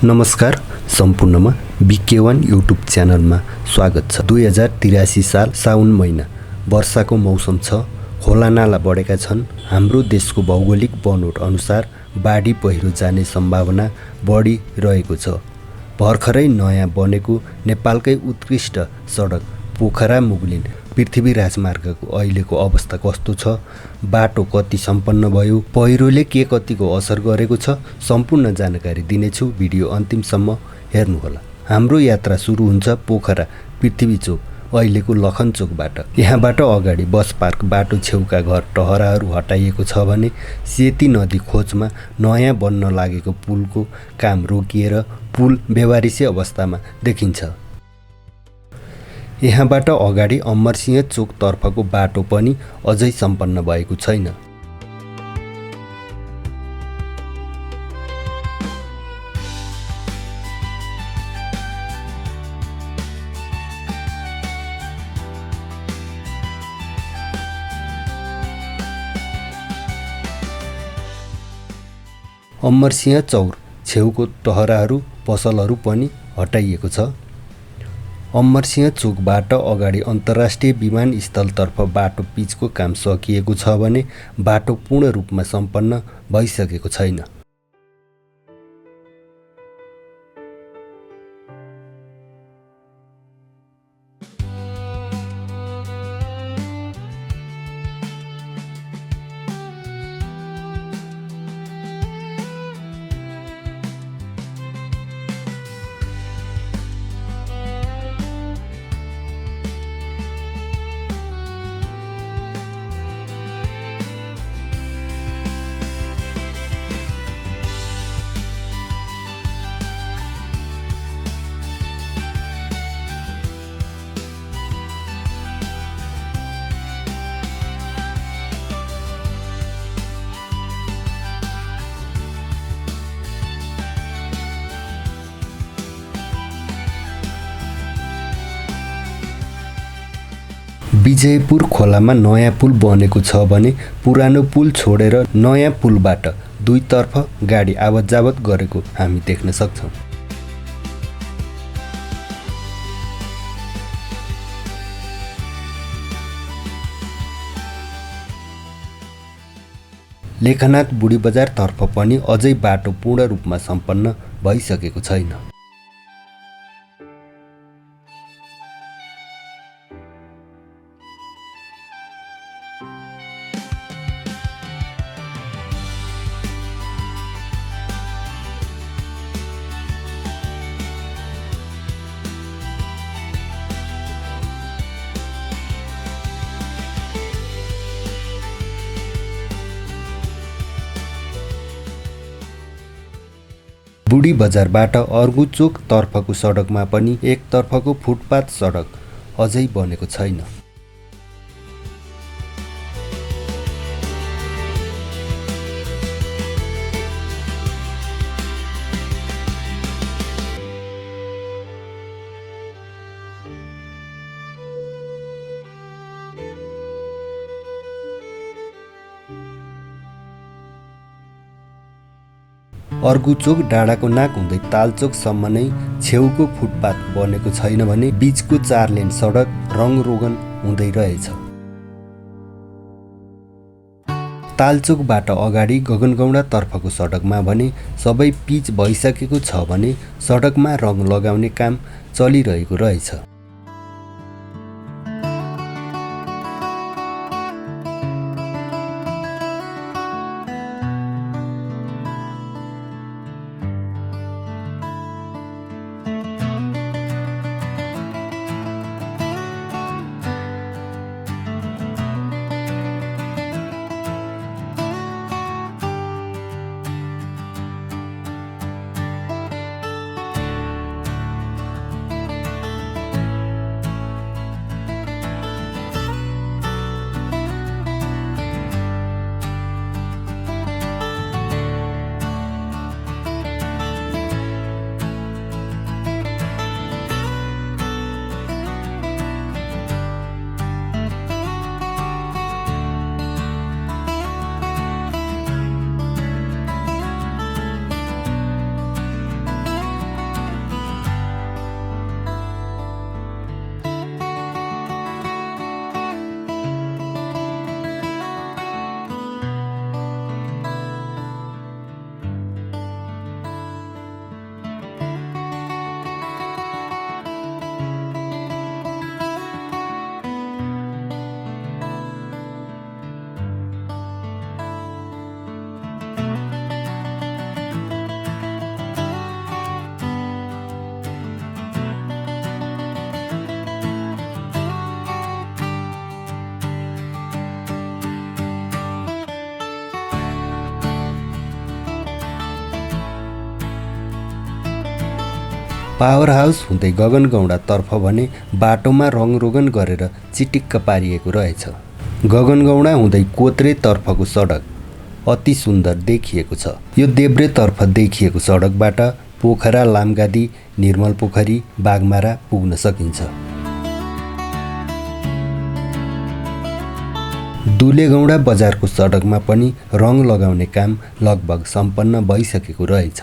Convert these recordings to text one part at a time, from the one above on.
नमस्कार सम्पूर्णमा BK1 YouTube च्यानलमा स्वागत छ। 2083 साल साउन महिना वर्षाको मौसम छ। खोलानाला बढेका छन्। हाम्रो देशको भौगोलिक बनोट अनुसार बाढी पहिरो जाने सम्भावना बढी रहेको छ। भर्खरै नयाँ बनेको नेपालकै उत्कृष्ट सडक पोखरा मुगलिन पृथ्वी राजमार्गको अहिलेको अवस्था कस्तो छ, बाटो कति सम्पन्न भयो, पहिरोले के कतिको असर गरेको छ, सम्पूर्ण जानकारी दिनेछु। भिडियो अन्तिमसम्म हेर्नुहोला। हाम्रो यात्रा सुरु हुन्छ पोखरा पृथ्वी चोक अहिलेको लखन चोकबाट। यहाँबाट अगाडि बस पार्क बाटो छेउका घर टहराहरू हटाइएको छ भने सेती नदी खोजमा नयाँ बन्न लागेको पुलको काम रोकिएर पुल बेवारिसे अवस्थामा देखिन्छ। यहाँबाट अगाडि अमरसिंह चोक तर्फको बाटो पनि अझै सम्पन्न भएको छैन। अमरसिंह चौर छेउको टहराहरू पसलहरू पनि हटाइएको छ। अमरसिंह चोकबाट अगाडि अन्तर्राष्ट्रिय विमानस्थलतर्फ बाटो पिचको काम सकिएको छ भने बाटो पूर्ण रूपमा सम्पन्न भइसकेको छैन। विजयपुर खोलामा नयाँ पुल बनेको छ भने पुरानो पुल छोडेर नयाँ पुलबाट दुईतर्फ गाडी आवतजावत गरेको हामी देख्न सक्छौँ। लेखनाथ बुढी बजारतर्फ पनि अझै बाटो पूर्ण रूपमा सम्पन्न भइसकेको छैन। बुढी बजारबाट अर्गु चोक तर्फको सडकमा पनि एक तर्फको फुटपाथ सडक अझै बनेको छैन। अर्गु चोक डाँडाको नाक हुँदै तालचोकसम्म नै छेउको फुटपाथ बनेको छैन भने बीचको 4 लेन सडक रङरोगन हुँदै रहेछ। तालचोकबाट अगाडि गगनगौडा तर्फको सडकमा भने सबै पिच भइसकेको छ भने सडकमा रङ लगाउने काम चलिरहेको रहेछ। पावर हाउस हुँदै गगनगौंडातर्फ भने बाटोमा रङरोगन गरेर चिटिक्क पारिएको रहेछ। गगनगौंडा हुँदै कोत्रेतर्फको सडक अति सुन्दर देखिएको छ। यो देब्रेतर्फ देखिएको सडकबाट पोखरा, लामगादी, निर्मल पोखरी, बागमारा पुग्न सकिन्छ। दुलेगौंडा बजारको सडकमा पनि रङ लगाउने काम लगभग सम्पन्न भइसकेको रहेछ।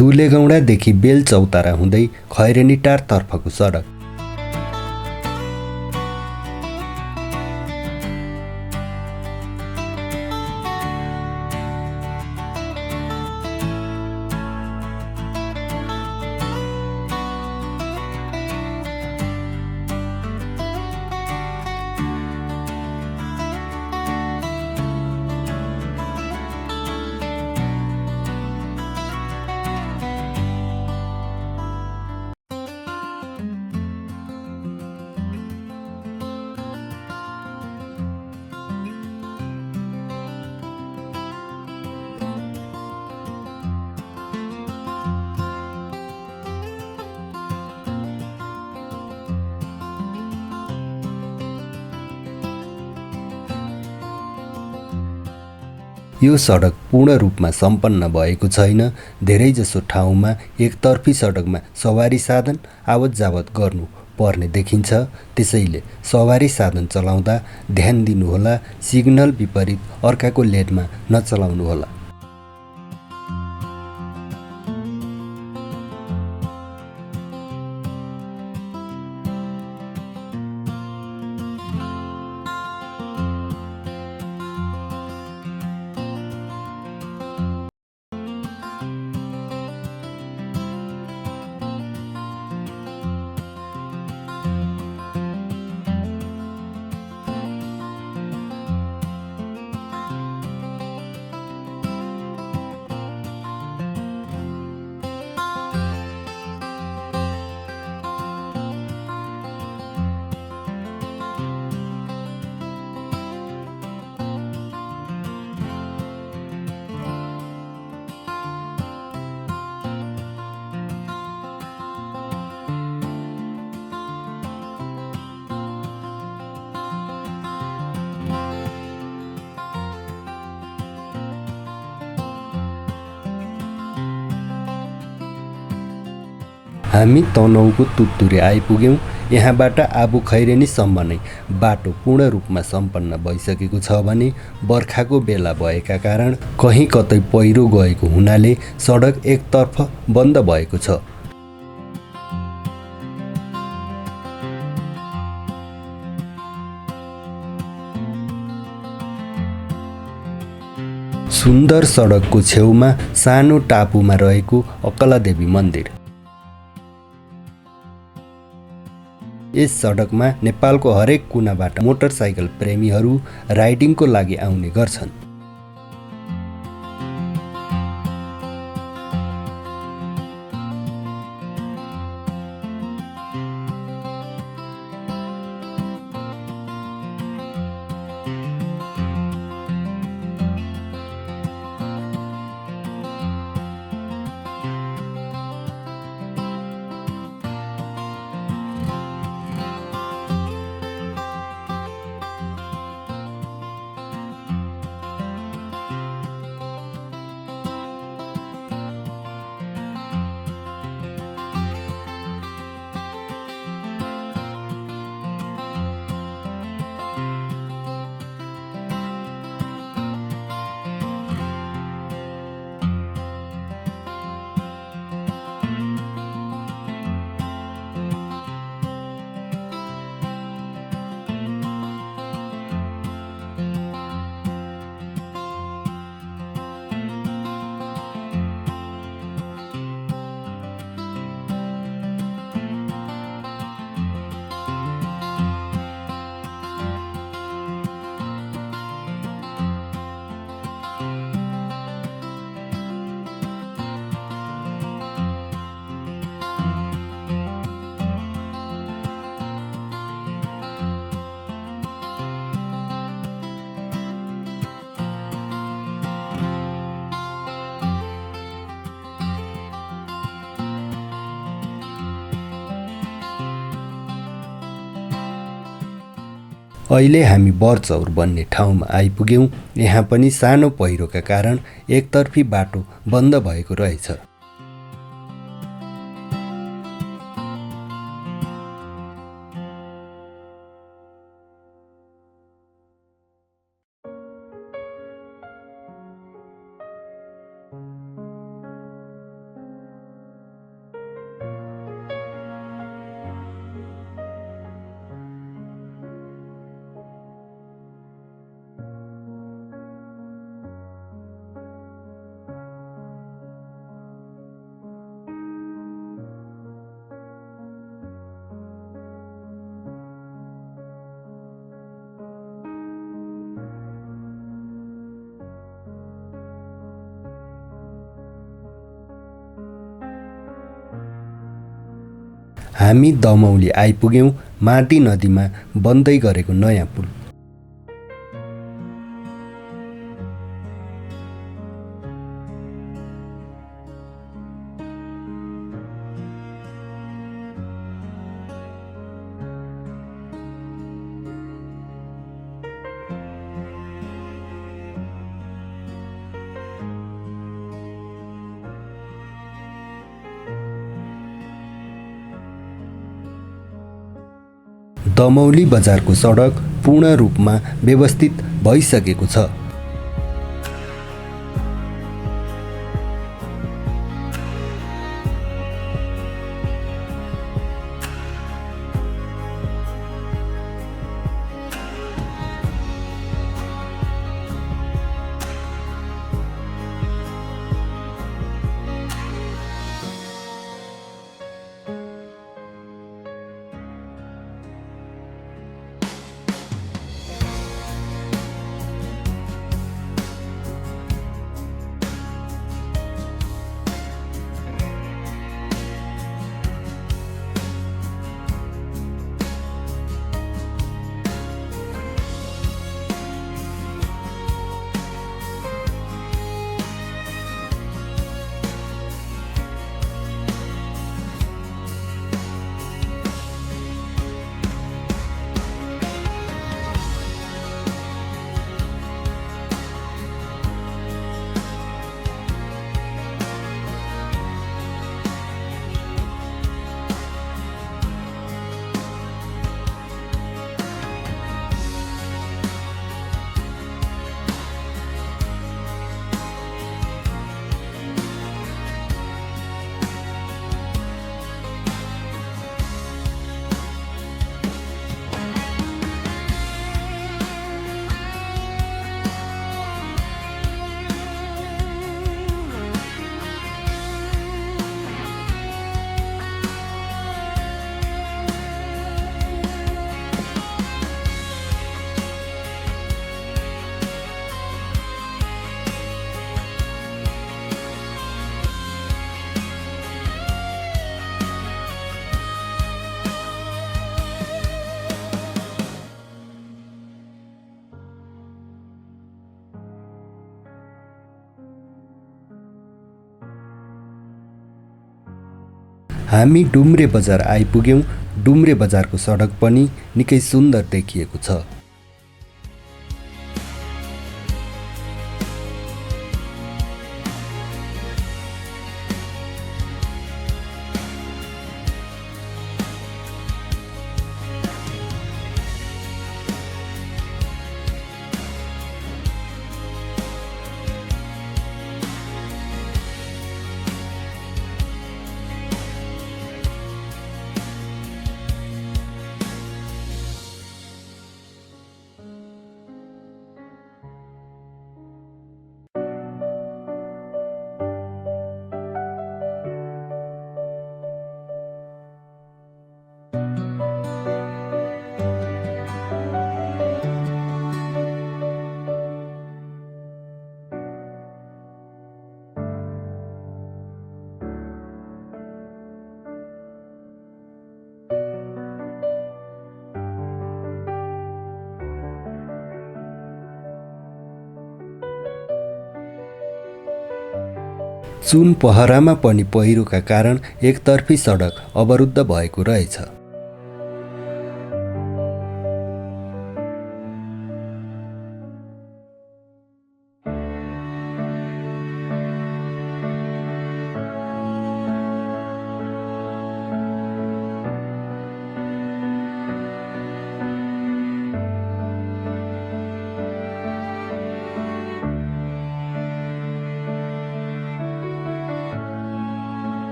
दुलेगौंडादेखि बेलचौतारा हुँदै खैरेनीटारतर्फको सडक यो सडक पूर्ण रूपमा सम्पन्न भएको छैन। धेरैजसो ठाउँमा एकतर्फी सडकमा सवारी साधन आवत जावत गर्नु पर्ने देखिन्छ। त्यसैले सवारी साधन चलाउँदा ध्यान दिनुहोला, सिग्नल विपरीत अर्काको लेनमा नचलाउनुहोला। हामी तनहुँको तुत्तुरे आइपुग्यौँ। यहाँबाट आबु खैरेनीसम्म नै बाटो पूर्ण रूपमा सम्पन्न भइसकेको छ भने बर्खाको बेला भएका कारण कहीँ कतै पहिरो गएको हुनाले सडक एकतर्फ बन्द भएको छ। सुन्दर सडकको छेउमा सानो टापुमा रहेको अकलादेवी मन्दिर। यस सडकमा नेपालको हरेक कुनाबाट मोटरसाइकल प्रेमीहरू राइडिङको लागि आउने गर्छन्। अहिले हामी बरचौर भन्ने ठाउँमा आइपुग्यौँ। यहाँ पनि सानो पहिरोका कारण एकतर्फी बाटो बन्द भएको रहेछ। हामी दमौली आइपुग्यौँ, माटी नदीमा बन्दै गरेको नयाँ पुल। दमौली बजारको सडक पूर्ण रूपमा व्यवस्थित भइसकेको छ। हामी डुम्रे बजार आइपुग्यौँ। डुम्रे बजारको सडक पनि निकै सुन्दर देखिएको छ। चुन पहरामा पनि पहिरोका कारण एकतर्फी सडक अवरुद्ध भएको रहेछ।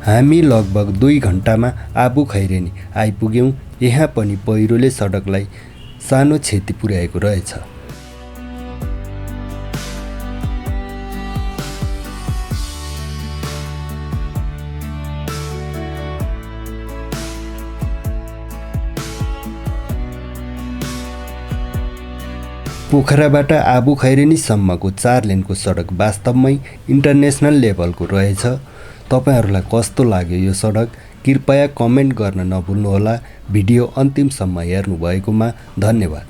हामी लगभग 2 घण्टामा आबु खैरेनी आइपुग्यौँ। यहाँ पनि पहिरोले सडकलाई सानो क्षति पुर्याएको रहेछ। पोखराबाट आबु खैरेनीसम्मको 4 लेनको सडक वास्तवमै इन्टरनेसनल लेभलको रहेछ। तपाईहरूलाई कस्तो लाग्यो यो सडक? कृपया कमेन्ट गर्न नभुल्नुहोला। भिडियो अन्तिमसम्म हेर्नुभएकोमा धन्यवाद।